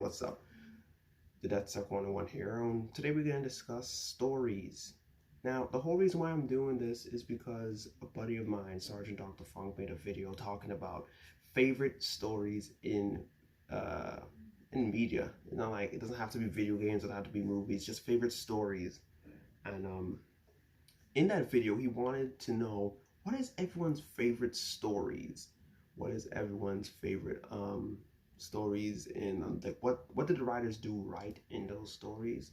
What's up? The Dead Suck 101 here. Today we're going to discuss stories. Now, the whole reason why I'm doing this is because a buddy of mine, Sgtdrfunk, made a video talking about favorite stories in media. You know, like, it doesn't have to be video games, it doesn't have to be movies, just favorite stories. And in that video, he wanted to know, what is everyone's favorite stories? What is everyone's favorite stories in like what did the writers do right in those stories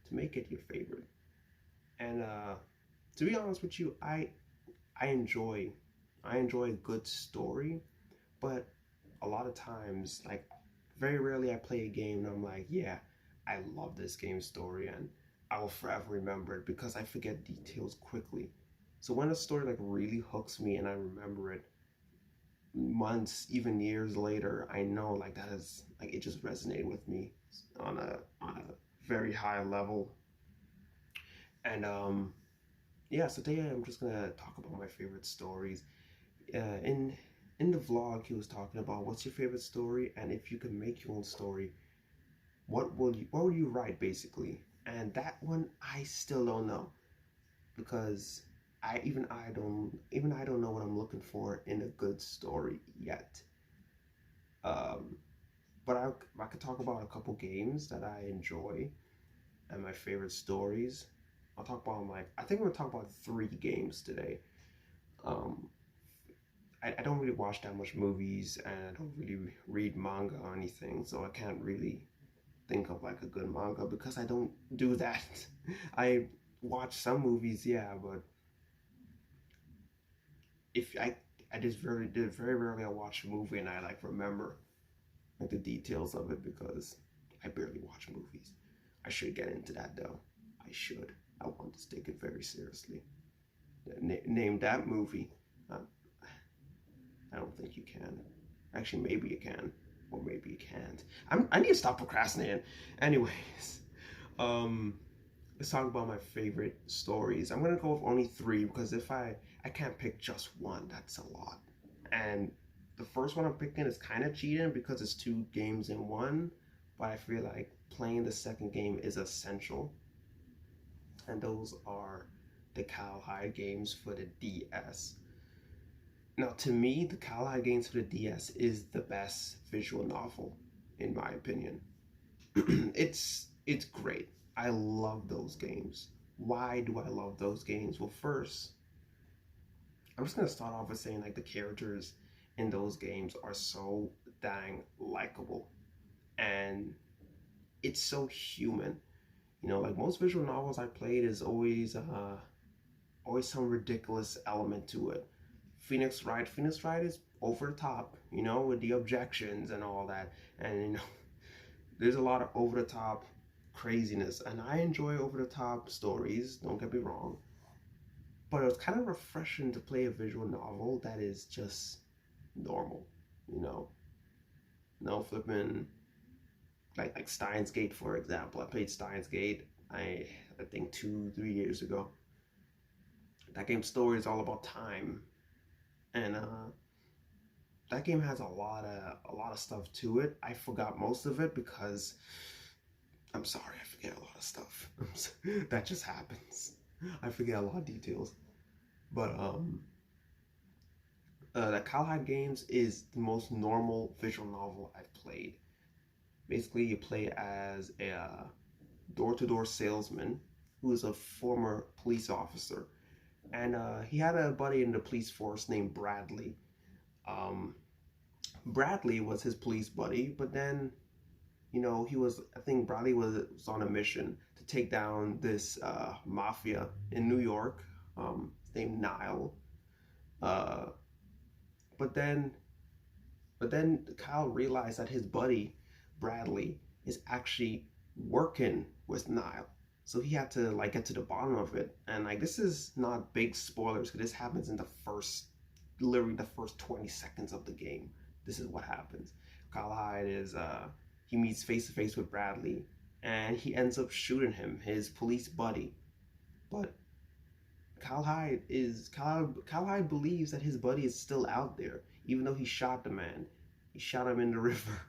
to make it your favorite? And to be honest with you, I enjoy a good story, but a lot of times, like, very rarely I play a game and I'm like, yeah, I love this game story and I will forever remember it, because I forget details quickly. So when a story like really hooks me and I remember it months, even years later, I know like that is like it just resonated with me on a very high level. And yeah, so today I'm just gonna talk about my favorite stories. In the vlog, he was talking about what's your favorite story, and if you could make your own story, what would you write basically? And that one I still don't know, because I don't know what I'm looking for in a good story yet. Um, but I could talk about a couple games that I enjoy and my favorite stories. I'll talk about I think I'm gonna talk about 3 games today. Um, I don't really watch that much movies, and I don't really read manga or anything, so I can't really think of like a good manga because I don't do that. I watch some movies, yeah, but if I just very rarely I watch a movie and I like remember like the details of it, because I barely watch movies. I should get into that though. I should. I want to take it very seriously. Name that movie. Uh, I don't think you can. Actually, maybe you can, or maybe you can't. I need to stop procrastinating. Anyways, um, let's talk about my favorite stories. I'm gonna go with only 3, because if I can't pick just one, that's a lot. And the first one I'm picking is kind of cheating because it's 2 games in one, but I feel like playing the second game is essential. And those are the Cowhide games for the DS. Now, to me, the Cowhide games for the DS is the best visual novel, in my opinion. It's great. I love those games. Why do I love those games? Well, first, I'm just gonna start off with saying like the characters in those games are so dang likable, and it's so human. You know, like most visual novels I played is always some ridiculous element to it. Phoenix Wright is over the top, you know, with the objections and all that, and you know, there's a lot of over the top craziness, and I enjoy over the top stories. Don't get me wrong, but it was kind of refreshing to play a visual novel that is just normal, you know, no flipping like Steins Gate, for example. I played Steins Gate, I think 2 3 years ago. That game's story is all about time, and that game has a lot of stuff to it. I forgot most of it because I'm sorry, I forget a lot of stuff. That just happens. I forget a lot of details. But the Cowhide games is the most normal visual novel I've played. Basically, you play as a door-to-door salesman who is a former police officer, and he had a buddy in the police force named Bradley. Um, Bradley was his police buddy, but then, you know, I think Bradley was on a mission to take down this mafia in New York, named Nile. Uh, but then, Kyle realized that his buddy Bradley is actually working with Nile, so he had to like get to the bottom of it. And like, this is not big spoilers because this happens in literally the first 20 seconds of the game. This is what happens. Kyle Hyde is he meets face to face with Bradley, and he ends up shooting him, his police buddy. But Kyle Hyde believes that his buddy is still out there, even though he shot the man. He shot him in the river.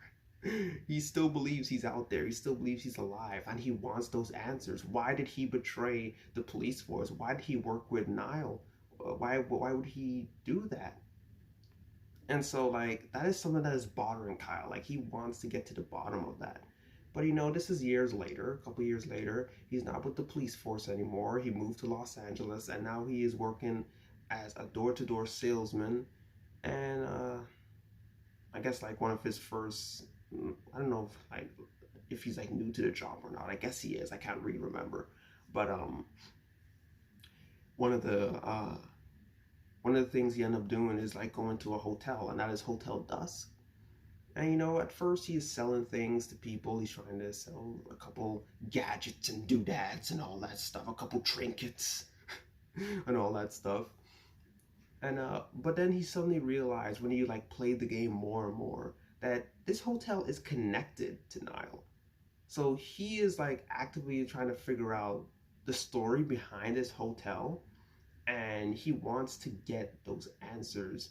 He still believes he's out there. He still believes he's alive, and he wants those answers. Why did he betray the police force? Why did he work with Niall? Why would he do that? And so, like, that is something that is bothering Kyle. Like, he wants to get to the bottom of that. But this is years later, a couple years later. He's not with the police force anymore. He moved to Los Angeles, and now he is working as a door-to-door salesman. And I guess like one of his first, I don't know if he's like new to the job or not. I guess he is. I can't really remember. But one of the uh, one of the things he ended up doing is like going to a hotel, and that is Hotel Dusk. And at first he is selling things to people. He's trying to sell a couple gadgets and doodads and all that stuff, a couple trinkets and all that stuff. And but then he suddenly realized when he like played the game more and more that this hotel is connected to Niall. So he is like actively trying to figure out the story behind this hotel, and he wants to get those answers.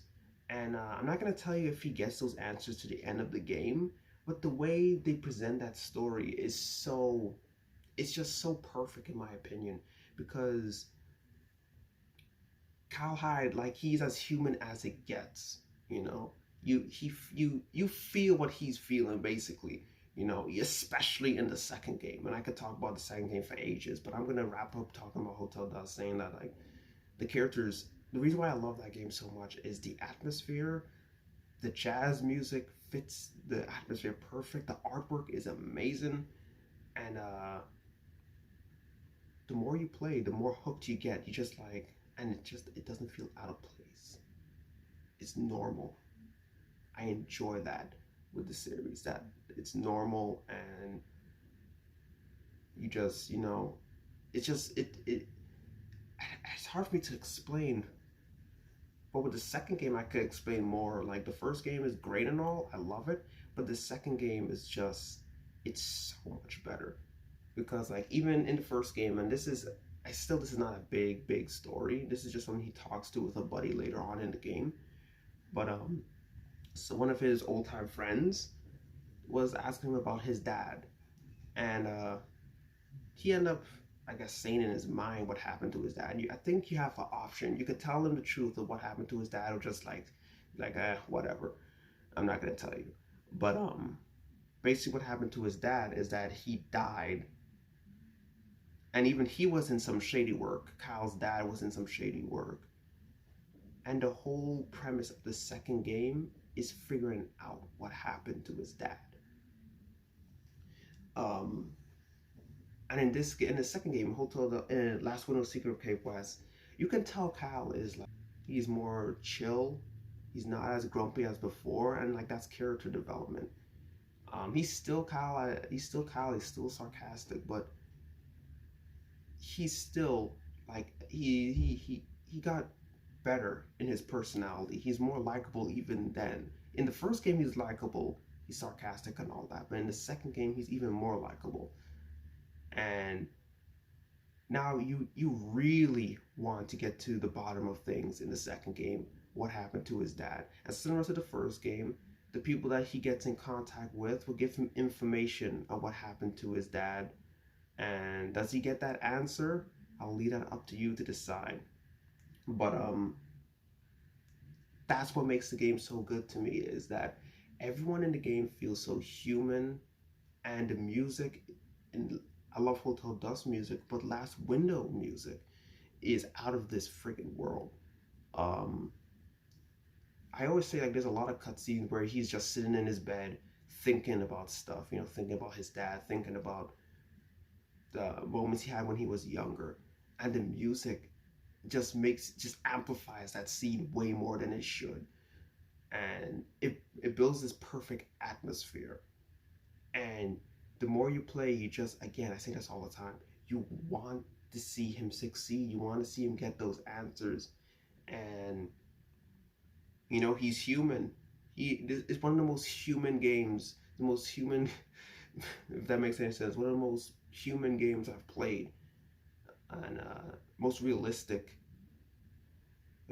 And I'm not going to tell you if he gets those answers to the end of the game, but the way they present that story is it's just so perfect in my opinion, because Kyle Hyde, like, he's as human as it gets. You feel what he's feeling basically. Especially in the second game, and I could talk about the second game for ages, but I'm gonna wrap up talking about Hotel Dust, saying that like the characters, the reason why I love that game so much is the atmosphere. The jazz music fits the atmosphere perfect. The artwork is amazing, and the more you play, the more hooked you get. You just like, and it doesn't feel out of place. It's normal. I enjoy that with the series, that it's normal, and you just it's hard for me to explain. But with the second game I could explain more. Like, the first game is great and all, I love it, but the second game is just, it's so much better. Because like even in the first game, and this is not a big story, this is just something he talks to with a buddy later on in the game. But so one of his old time friends was asking him about his dad, and he ended up, I guess, saying in his mind what happened to his dad. I think you have an option. You could tell him the truth of what happened to his dad, or just like whatever, I'm not gonna tell you. But basically what happened to his dad is that he died, and even he was in some shady work. Kyle's dad was in some shady work, and the whole premise of the second game is figuring out what happened to his dad. And in the second game, Last Window Secret of Cape West, you can tell Kyle is like, he's more chill. He's not as grumpy as before, and like that's character development. He's still Kyle. He's still sarcastic, but he's still like he got better in his personality. He's more likable even then. In the first game, he's likable, he's sarcastic and all that, but in the second game, he's even more likable. And now you really want to get to the bottom of things in the second game. What happened to his dad? And similar to the first game, the people that he gets in contact with will give him information on what happened to his dad. And does he get that answer? I'll leave that up to you to decide. But that's what makes the game so good to me, is that everyone in the game feels so human, and the music, and I love Hotel Dust music, but Last Window music is out of this freaking world. I always say like there's a lot of cutscenes where he's just sitting in his bed thinking about stuff, thinking about his dad, thinking about the moments he had when he was younger, and the music just amplifies that scene way more than it should, and it builds this perfect atmosphere. And the more you play, you just, again, I say this all the time, you want to see him succeed, you want to see him get those answers. And he's human. It's one of the most human games, the most human if that makes any sense, one of the most human games I've played, and most realistic.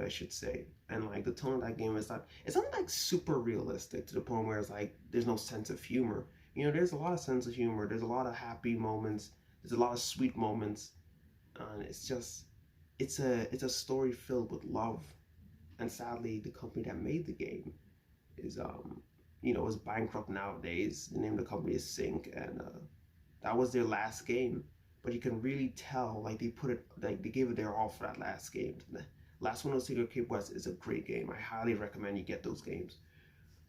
I should say. And like the tone of that game is not, it's not like super realistic to the point where it's like there's no sense of humor. You know, there's a lot of sense of humor. There's a lot of happy moments. There's a lot of sweet moments. And it's just, it's a story filled with love. And sadly, the company that made the game is is bankrupt nowadays. The name of the company is Sync, and that was their last game. But you can really tell, like they gave it their all for that last game. The last one of Secret Cape West is a great game. I highly recommend you get those games.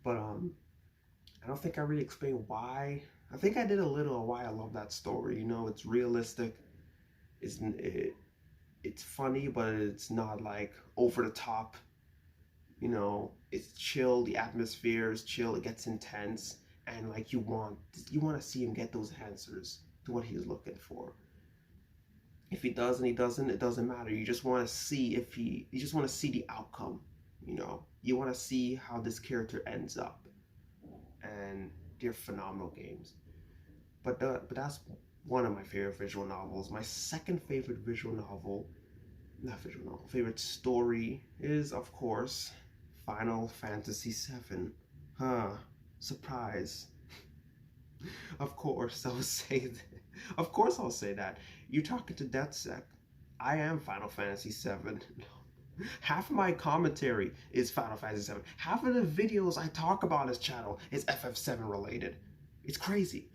But I don't think I really explained why. I think I did a little why I love that story. You know, it's realistic. It's funny, but it's not like over the top. You know, it's chill. The atmosphere is chill. It gets intense, and like you want to see him get those answers to what he's looking for. If he does and he doesn't, it doesn't matter. You just want to see you just want to see the outcome. You know, you want to see how this character ends up, and they're phenomenal games. But that's one of my favorite visual novels. My second favorite visual novel, not visual novel, favorite story is of course Final Fantasy VII. Huh? Surprise. Of course I'll say that. Of course I'll say that. You're talking to DeathSec. I am Final Fantasy VII. Half of my commentary is Final Fantasy VII. Half of the videos I talk about on this channel is FF7 related. It's crazy.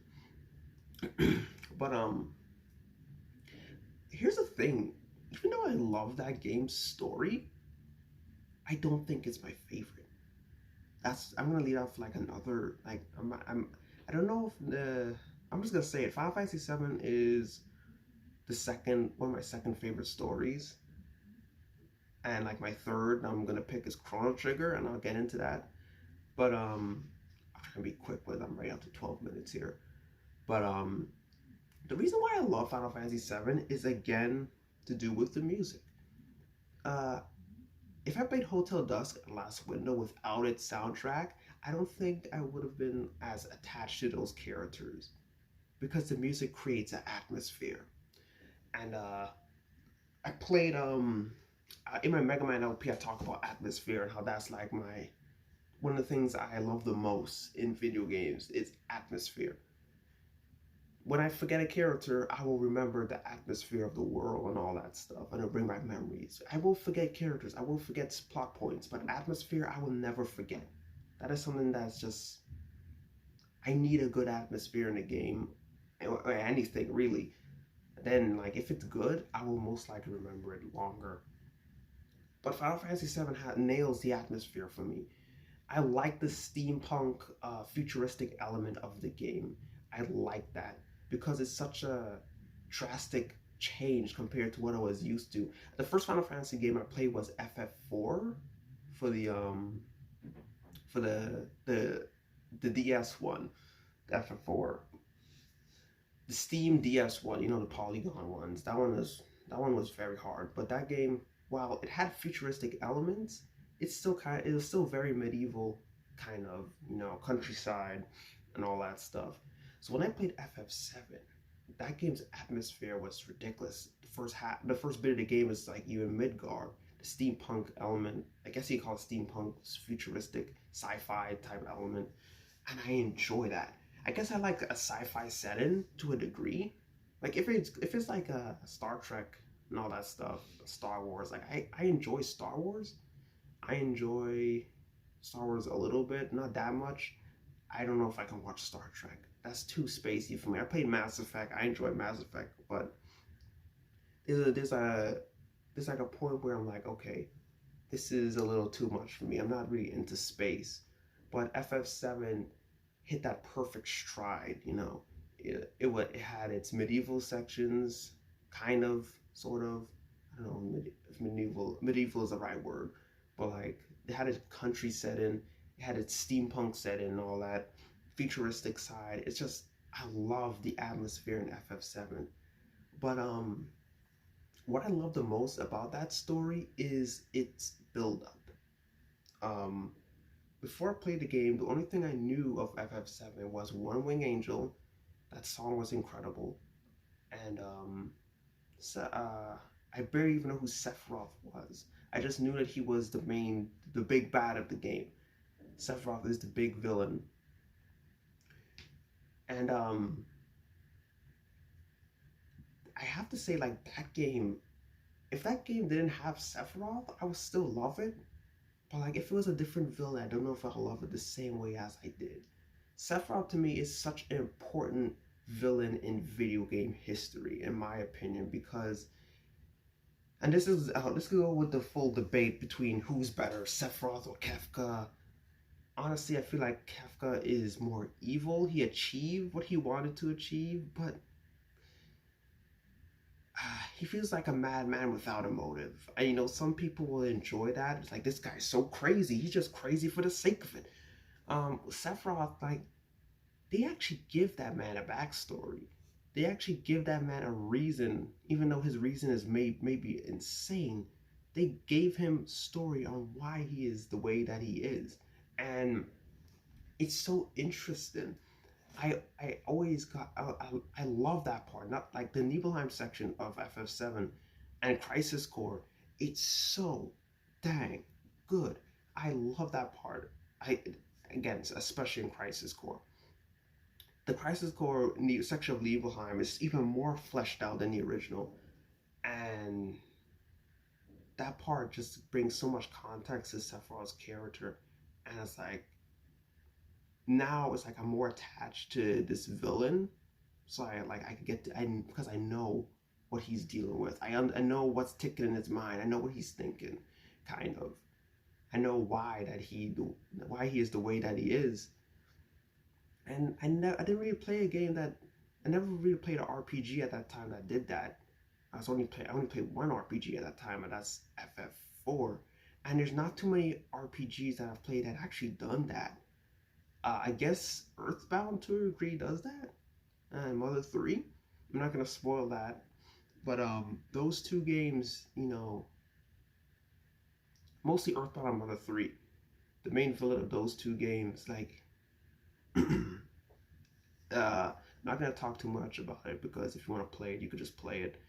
But here's the thing. Even though I love that game's story, I don't think it's my favorite. I'm gonna lead off like another like I don't know if I'm just gonna say it. Final Fantasy VII is one of my second favorite stories, and like my third I'm gonna pick is Chrono Trigger, and I'll get into that. But I'm trying to be quick with. I'm right up to 12 minutes here. But the reason why I love Final Fantasy VII is again to do with the music. If I played Hotel Dusk and Last Window without its soundtrack, I don't think I would have been as attached to those characters, because the music creates an atmosphere. And I played in my Mega Man LP, I talk about atmosphere and how that's like one of the things I love the most in video games is atmosphere. When I forget a character, I will remember the atmosphere of the world and all that stuff, and it'll bring back memories. I will forget characters, I will forget plot points, but atmosphere I will never forget. That is something that's just, I need a good atmosphere in a game, or anything really. Then, like, if it's good, I will most likely remember it longer. But Final Fantasy VII nails the atmosphere for me. I like the steampunk, futuristic element of the game. I like that, because it's such a drastic change compared to what I was used to. The first Final Fantasy game I played was FF4 for the DS one, the FF4. The Steam DS one, you know, the polygon ones. That one was very hard, but that game, while it had futuristic elements, it was still very medieval, kind of, you know, countryside and all that stuff. So when I played FF7, that game's atmosphere was ridiculous. The first bit of the game is like you in Midgard, the steampunk element. I guess you call it steampunk, futuristic, sci-fi type element, and I enjoy that. I guess I like a sci-fi setting to a degree. Like if it's like a Star Trek and all that stuff, Star Wars. Like I enjoy Star Wars. I enjoy Star Wars a little bit, not that much. I don't know if I can watch Star Trek. That's too spacey for me. I played Mass Effect. I enjoyed Mass Effect, but there's like a point where I'm like, okay, this is a little too much for me. I'm not really into space. But FF7 hit that perfect stride, you know. It had its medieval sections, kind of, sort of. I don't know if medieval is the right word, but like it had a country setting, it had its steampunk setting and all that futuristic side. It's just, I love the atmosphere in FF7. But what I love the most about that story is its build up. Before I played the game, the only thing I knew of FF7 was One Wing Angel. That song was incredible. And I barely even know who Sephiroth was. I just knew that he was the big bad of the game. Sephiroth is the big villain. And I have to say, like, that game, if that game didn't have Sephiroth, I would still love it. But like, if it was a different villain, I don't know if I'll love it the same way as I did. Sephiroth to me is such an important villain in video game history, in my opinion, because, and this could go with the full debate between who's better, Sephiroth or Kefka. Honestly, I feel like Kefka is more evil. He achieved what he wanted to achieve, but he feels like a madman without a motive. And you know, some people will enjoy that. It's like, this guy's so crazy. He's just crazy for the sake of it. Sephiroth, like, they actually give that man a backstory. They actually give that man a reason, even though his reason is maybe insane. They gave him story on why he is the way that he is. And it's so interesting. I always got I love that part. Not like the Nibelheim section of FF7 and Crisis Core. It's so dang good. I love that part. Again, especially in Crisis Core. The Crisis Core section of Nibelheim is even more fleshed out than the original, and that part just brings so much context to Sephiroth's character, and it's like, now it's like I'm more attached to this villain, so I could get to, because I know what he's dealing with. I know what's ticking in his mind. I know what he's thinking, kind of. I know why he is the way that he is. And I didn't really play a game that, I never really played an RPG at that time that did that. I only played one RPG at that time, and that's FF4. And there's not too many RPGs that I've played that actually done that. I guess Earthbound to a degree does that, and Mother 3. I'm not gonna spoil that, but those two games, you know, mostly Earthbound and Mother 3. The main villain of those two games, like, not gonna talk too much about it, because if you want to play it, you could just play it.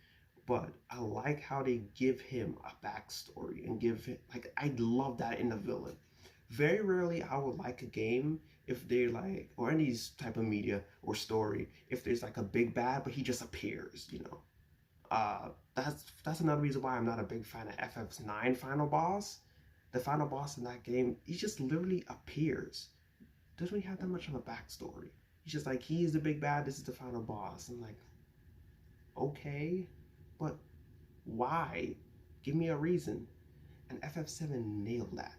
But I like how they give him a backstory and give him, like, I love that in the villain. Very rarely I would like a game if they're like, or any type of media or story, if there's like a big bad but he just appears, you know. That's another reason why I'm not a big fan of FF9 final boss. The final boss in that game, he just literally appears. Doesn't really have that much of a backstory. He's just like, he's the big bad, this is the final boss. I'm like, okay, but why? Give me a reason. And FF7 nailed that.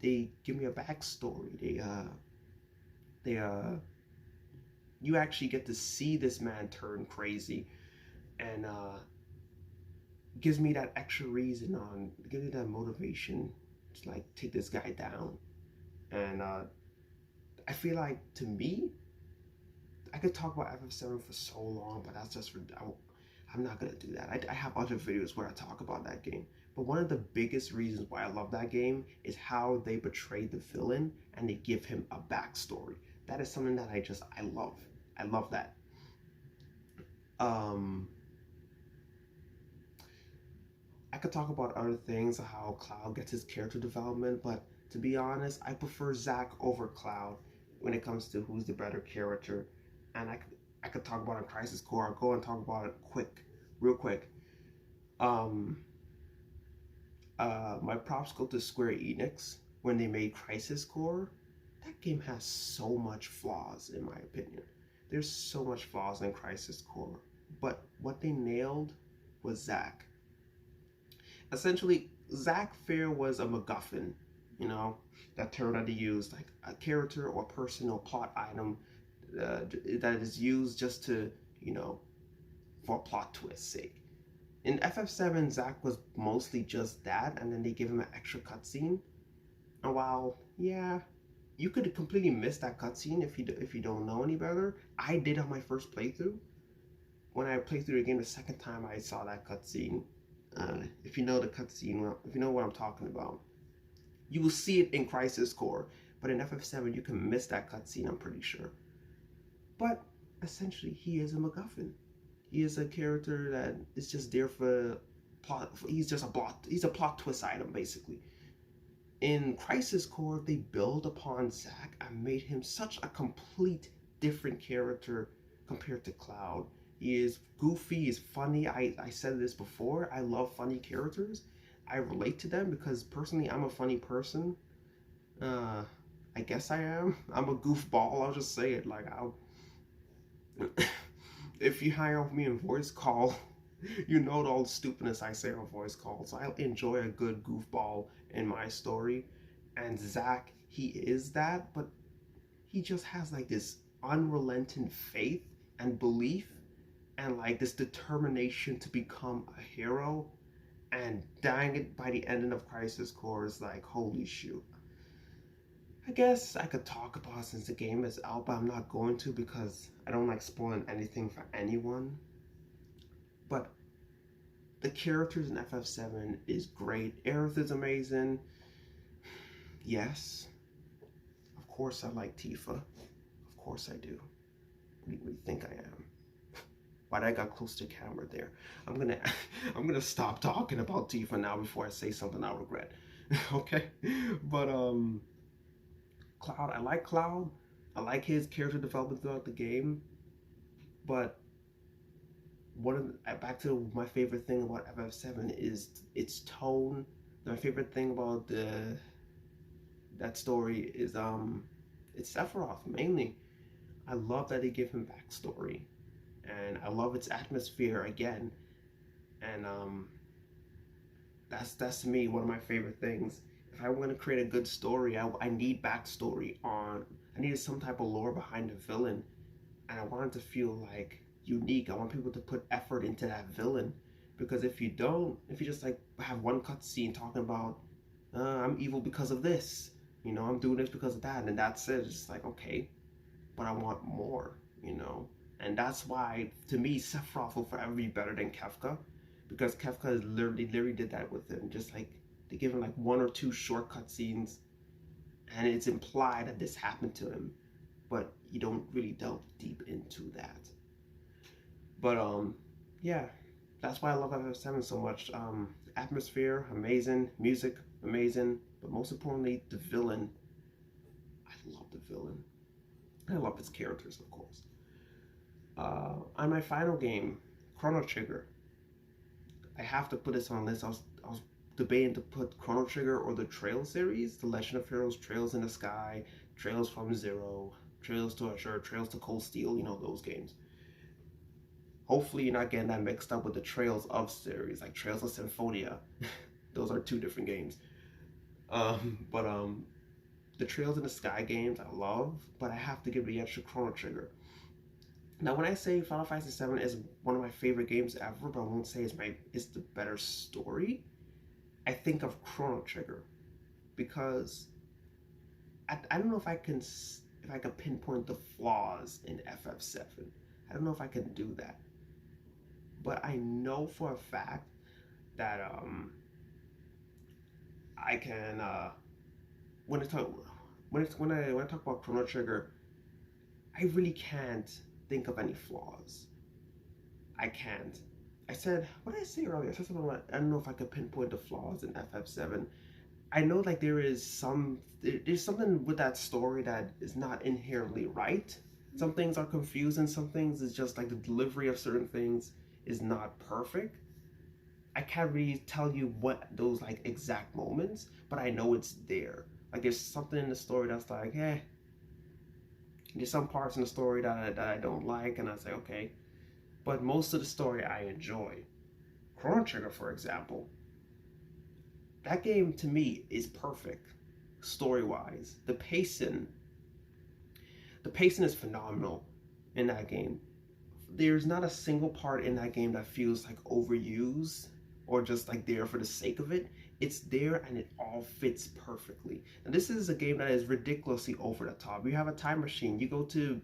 They give me a backstory. You actually get to see this man turn crazy, and gives me that extra reason gives me that motivation to like take this guy down. And I feel like, to me, I could talk about FF7 for so long, but that's just I'm not gonna do that. I have other videos where I talk about that game. But one of the biggest reasons why I love that game is how they portray the villain and they give him a backstory. That is something that I love. I love that. I could talk about other things, how Cloud gets his character development, but to be honest, I prefer Zack over Cloud when it comes to who's the better character. And I could talk about it in Crisis Core. I'll go and talk about it real quick. My props go to Square Enix when they made Crisis Core. That game has so much flaws, in my opinion. There's so much flaws in Crisis Core, but what they nailed was Zack. Essentially, Zack Fair was a MacGuffin, you know, that term that they used, like a character or person or plot item that is used just to, you know, for plot twist's sake. In FF7, Zack was mostly just that, and then they give him an extra cutscene. And while, yeah, you could completely miss that cutscene if you don't know any better. I did on my first playthrough. When I played through the game the second time, I saw that cutscene. If you know the cutscene, if you know what I'm talking about, you will see it in Crisis Core. But in FF7, you can miss that cutscene, I'm pretty sure. But essentially, he is a MacGuffin. He is a character that is just there for He's a plot twist item basically. In Crisis Core, they build upon Zack and made him such a complete different character compared to Cloud. He is goofy, he's funny. I said this before. I love funny characters. I relate to them because personally I'm a funny person. I guess I am. I'm a goofball. I'll just say it. Like I'll. If you hang out with me in voice call, you know all the stupidness I say on voice call. So I enjoy a good goofball in my story, and Zack, he is that, but he just has like this unrelenting faith and belief, and like this determination to become a hero. And dying it by the ending of Crisis Core is like, holy shoot. I guess I could talk about since the game is out, but I'm not going to because I don't like spoiling anything for anyone. But the characters in FF7 is great. Aerith is amazing. Yes. Of course I like Tifa. Of course I do. What do you think I am? Why'd I got close to camera there? I'm gonna stop talking about Tifa now before I say something I'll regret. Okay? But Cloud, I like Cloud. I like his character development throughout the game. But back to my favorite thing about FF7 is its tone. My favorite thing about that story is it's Sephiroth mainly. I love that they give him backstory, and I love its atmosphere again. And that's to me one of my favorite things. If I want to create a good story, I need backstory I needed some type of lore behind the villain, and I want it to feel like unique. I want people to put effort into that villain, because if you just like have one cutscene talking about I'm evil because of this, I'm doing this because of that, and that's it. It's like, okay, but I want more, and that's why to me Sephiroth will forever be better than Kefka, because Kefka literally did that with him. Just like they give him like one or two short cutscenes, and it's implied that this happened to him, but you don't really delve deep into that. But yeah, that's why I love FF7 so much. Atmosphere, amazing. Music, amazing. But most importantly, the villain. I love the villain. I love his characters, of course. On my final game, Chrono Trigger. I have to put this on the list. I was debating to put Chrono Trigger or the Trail series, The Legend of Heroes, Trails in the Sky, Trails from Zero, Trails to Azure, Trails to Cold Steel, those games. Hopefully you're not getting that mixed up with the Trails of series, like Trails of Symphonia. Those are two different games. But the Trails in the Sky games I love, but I have to give the edge to Chrono Trigger. Now, when I say Final Fantasy VII is one of my favorite games ever, but I won't say it's the better story, I think of Chrono Trigger, because I don't know if I can pinpoint the flaws in FF7. I don't know if I can do that, but I know for a fact that I can when I talk about Chrono Trigger, I really can't think of any flaws. I can't. What did I say earlier? I said something like, I don't know if I could pinpoint the flaws in FF7. I know like there's something with that story that is not inherently right. Some things are confusing, some things is just like the delivery of certain things is not perfect. I can't really tell you what those like exact moments, but I know it's there. Like there's something in the story that's like, there's some parts in the story that I don't like, and I say, okay. But most of the story I enjoy. Chrono Trigger, for example, that game to me is perfect, story-wise. The pacing is phenomenal in that game. There's not a single part in that game that feels like overused or just like there for the sake of it. It's there and it all fits perfectly. And this is a game that is ridiculously over the top. You have a time machine. You go to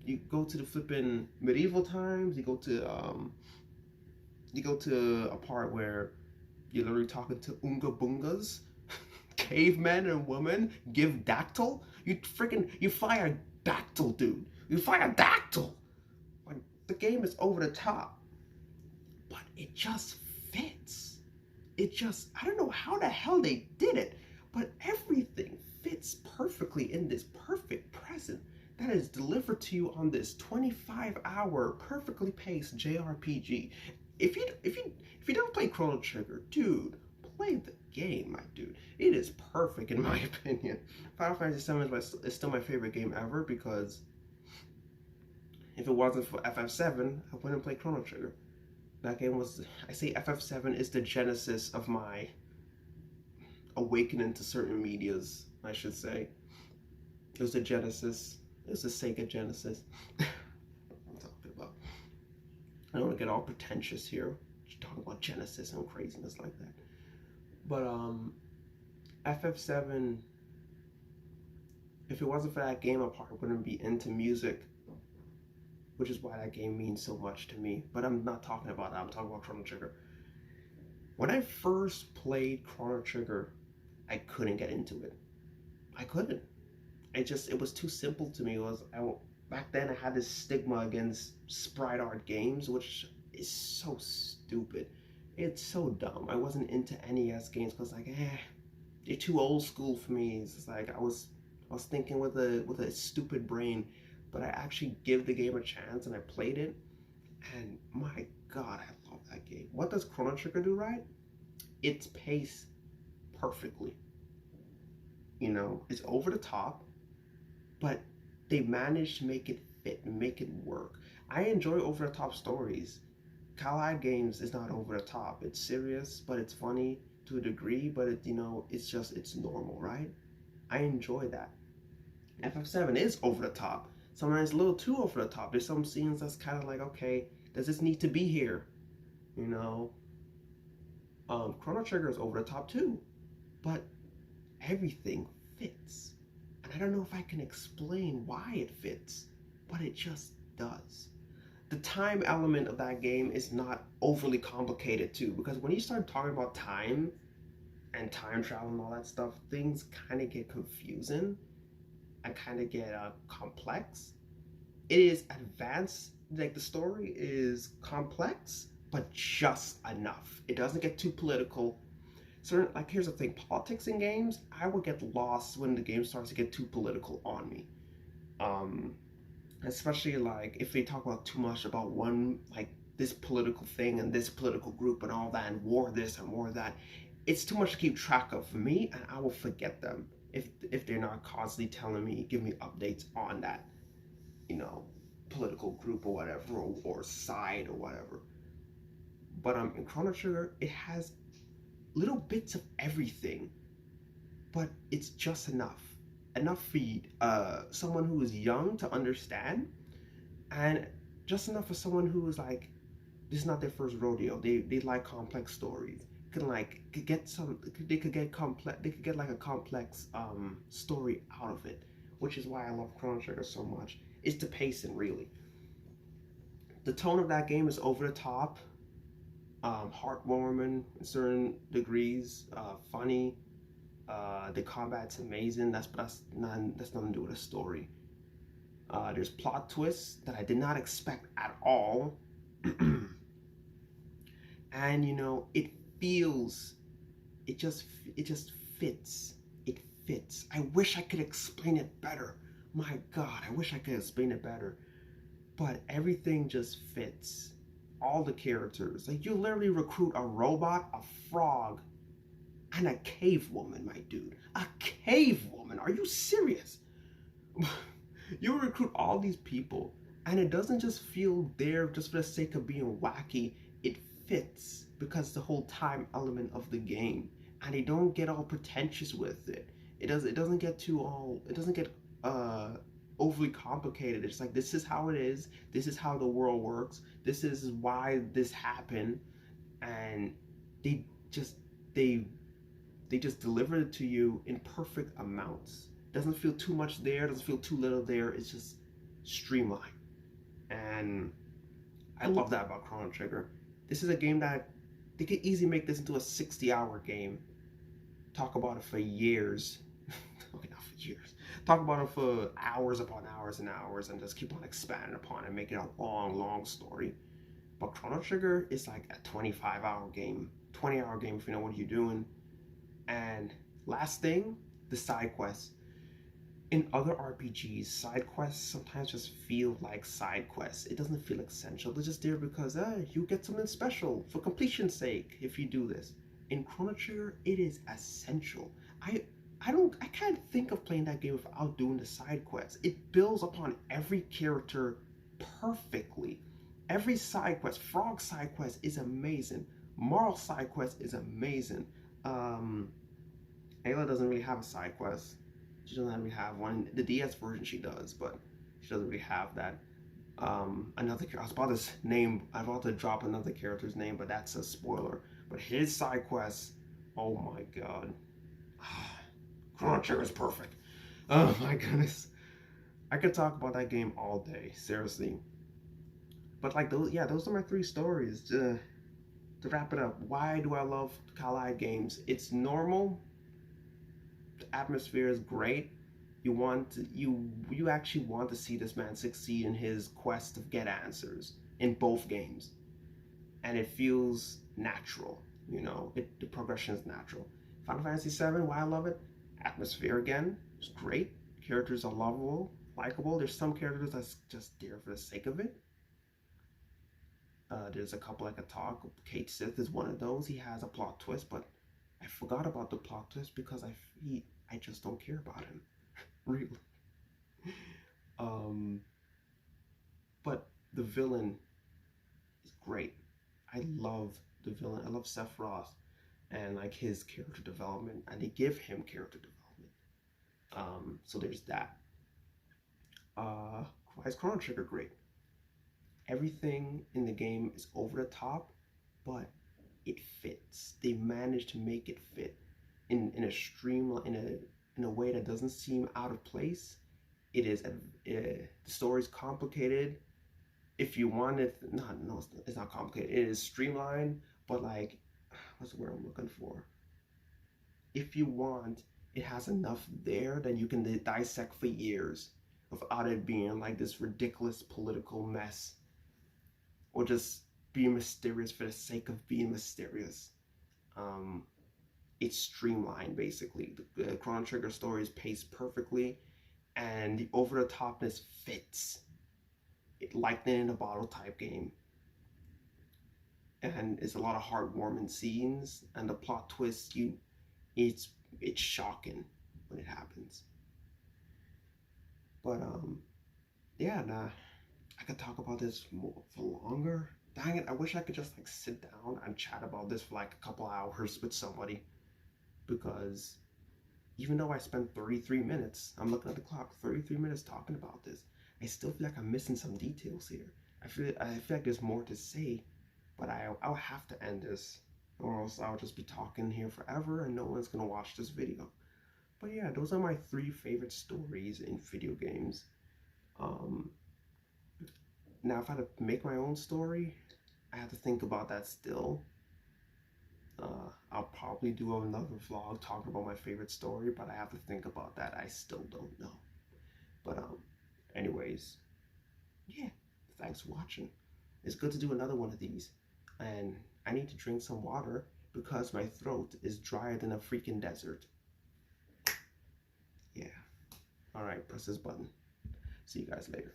the flipping medieval times. You go to a part where you're literally talking to Oonga Boongas, cavemen and women, give dactyl. You fire dactyl, dude. You fire dactyl. Like, the game is over the top, but it just fits. it just, I don't know how the hell they did it, but everything fits perfectly in this perfect present that is delivered to you on this 25-hour perfectly paced JRPG. If you don't play Chrono Trigger, dude, play the game, my dude. It is perfect in my opinion. Final Fantasy VII is still my favorite game ever, because if it wasn't for FF7, I wouldn't play Chrono Trigger. That game was, I say FF7 is the genesis of my awakening to certain medias, I should say. It was the genesis. It was the Sega genesis. I'm talking about. I don't want to get all pretentious here. Just talking about genesis and craziness like that. But FF7, if it wasn't for that game, I probably wouldn't be into music, which is why that game means so much to me. But I'm not talking about that. I'm talking about Chrono Trigger. When I first played Chrono Trigger, I couldn't get into it. I couldn't. It was too simple to me. Back then I had this stigma against sprite art games, which is so stupid. It's so dumb. I wasn't into NES games because they're too old school for me. It's just like I was thinking with a stupid brain, but I actually give the game a chance and I played it, and my God, I love that game. What does Chrono Trigger do right? It's paced perfectly. You know, it's over the top, but they managed to make it fit and make it work. I enjoy over the top stories. Cowhide Games is not over the top. It's serious, but it's funny to a degree, but it's normal, right? I enjoy that. FF7 is over the top. Sometimes a little too over the top. There's some scenes that's kind of like, okay, does this need to be here? You know? Chrono Trigger is over the top too, but everything fits. And I don't know if I can explain why it fits, but it just does. The time element of that game is not overly complicated too, because when you start talking about time and time travel and all that stuff, things kind of get confusing and kind of get complex. It is advanced, like the story is complex, but just enough. It doesn't get too political. Certain, like, here's the thing, politics in games, I will get lost when the game starts to get too political on me. Especially like if they talk about too much about one, like this political thing and this political group and all that, and war this and war that. It's too much to keep track of for me, and I will forget them if they're not constantly telling me, give me updates on that, you know, political group or whatever, or side or whatever. But in Chrono Trigger, it has little bits of everything, but it's just enough for someone who is young to understand, and just enough for someone who is like, this is not their first rodeo. They like complex stories. Could get like a complex story out of it, which is why I love Chrono Trigger so much. It's the pacing, really. The tone of that game is over the top, heartwarming in certain degrees, funny. The combat's amazing. That's nothing to do with the story. There's plot twists that I did not expect at all, and you know, it just fits. It fits. I wish I could explain it better. My God, I wish I could explain it better. But everything just fits. All the characters. Like, you literally recruit a robot, a frog, and a cave woman, my dude. A cave woman? Are you serious? You recruit all these people, and it doesn't just feel there just for the sake of being wacky. It fits because the whole time element of the game, and they don't get all pretentious with it. It doesn't get overly complicated. It's like, this is how it is. This is how the world works. This is why this happened, and they just deliver it to you in perfect amounts. Doesn't feel too much there, doesn't feel too little there. It's just streamlined, and I love that about Chrono Trigger. This is a game that they could easily make this into a 60-hour game. Talk about it for years. Okay, not for years. Talk about it for hours upon hours and hours, and just keep on expanding upon it, making it a long, long story. But Chrono Trigger is like a 25-hour game, 20-hour game if you know what you're doing. And last thing, the side quests. In other RPGs, side quests sometimes just feel like side quests. It doesn't feel essential. They're just there because you get something special for completion's sake if you do this. In Chrono Trigger, it is essential. I can't think of playing that game without doing the side quests. It builds upon every character perfectly. Every side quest, Frog side quest is amazing. Marl side quest is amazing. Ayla doesn't really have a side quest. She doesn't really have one. The DS version she does, but she doesn't really have that. Another, I was about to name, I was about to drop another character's name, but that's a spoiler. But his side quests, oh my god. Chrono Trigger is perfect. Oh my goodness. I could talk about that game all day, seriously. But like those, yeah, those are my 3 stories. To wrap it up, why do I love Kali games? It's normal. The atmosphere is great. You actually want to see this man succeed in his quest to get answers in both games, and it feels natural. You know, the progression is natural. Final Fantasy VII, why I love it? Atmosphere again, it's great. Characters are lovable, likable. There's some characters that's just there for the sake of it. There's a couple I could talk. Kate Sith is one of those. He has a plot twist, but I forgot about the plot twist because I just don't care about him, really. But the villain is great. I love the villain. I love Sephiroth and like his character development, and they give him character development. So there's that. Why is Chrono Trigger great? Everything in the game is over the top, but it fits. They managed to make it fit in a streamline, in a way that doesn't seem out of place. It is the story's complicated. If you want it, no, it's not complicated. It is streamlined, but like, what's the word I'm looking for? If you want, it has enough there that you can dissect for years without it being like this ridiculous political mess, or just being mysterious for the sake of being mysterious. It's streamlined, basically. The Chrono Trigger story is paced perfectly, and the over-the-topness fits. It lightning in a bottle type game. And it's a lot of heartwarming scenes, and the plot twist, it's shocking when it happens. But yeah, nah, I could talk about this for longer. Dang it, I wish I could just like sit down and chat about this for like a couple hours with somebody. Because even though I spent 33 minutes, I'm looking at the clock, 33 minutes talking about this, I still feel like I'm missing some details here. I feel like there's more to say, but I'll have to end this, or else I'll just be talking here forever and no one's gonna watch this video. But yeah, those are my 3 favorite stories in video games. Now if I had to make my own story, I have to think about that still. I'll probably do another vlog talking about my favorite story, but I have to think about that. I still don't know. But anyways, yeah, thanks for watching. It's good to do another one of these, and I need to drink some water because my throat is drier than a freaking desert. Yeah. All right, press this button. See you guys later.